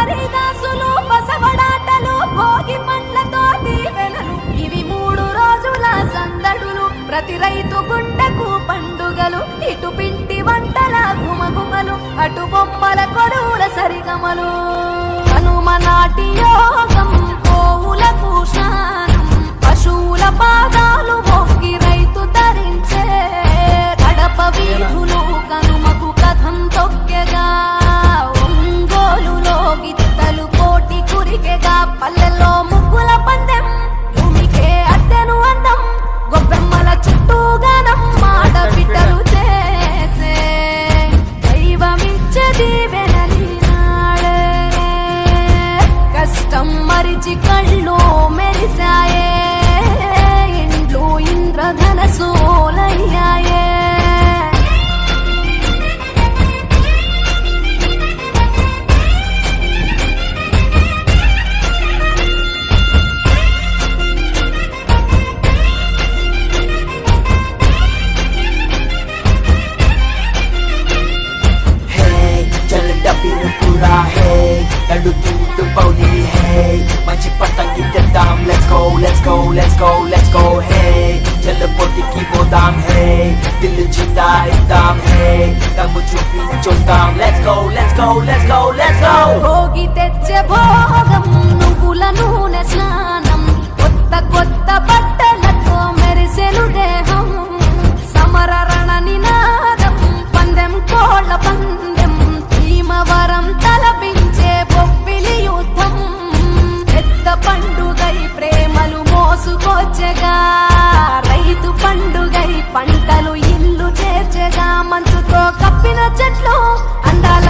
హరిదాసులు బసవడాటలు భోగి పండ్లతో దీవెనలు ఇవి 3 రోజుల సందడులు ప్రతి రైతు గుండెకు పండుగలు ఇటు పిండి వంటల గుమగుమలు అటు బొమ్మల కొడువుల సరిగమలు కనుమ నాటి యోగం గోవులకు స్నానం పశువుల పాదాలు మొక్కి రైతు ధరించే కడప వీధులు కనుమకు కథం తొక్కెగా ఒంగోలులో గిత్తలు కోటి కురికెగా పల్లెల్లో ముగ్గుల పందెం భూమికే అద్దెను అందం గొబ్బెమ్మల చుట్టూ గానం ఆడబిడ్డలు చేసే దైవమిచ్చే దీవెనని నాడే కష్టం మరిచి కళ్ళు మెరిసాయే ఇండ్లు ఇంద్రధనసోలయ్యాయే మంచి పతంగి తెద్దాం let's go let's go let's go let's go hey చెల్లపొట్టికి పోదాం hey దిల్లు జిందా ఇద్దాం hey దమ్ము చూపించొద్దాం let's go let's go let's go let's go Bhogi తెచ్చే భోగం నువ్వుల నూనె స్నానం కొత్త కొత్త బట్టలతో మెరిసెను దేహం సమర రణ నినాదం పందెం కోళ్ళ పందెం భీమవరం తలపించే బొబ్బిలి యుద్ధం పెద్ద పండుగై ప్రేమలు మోసుకొచ్చగా రైతు పండుగై పంటలు ఇల్లు చేర్చగా మంచుతో కప్పిన చెట్లు అందాల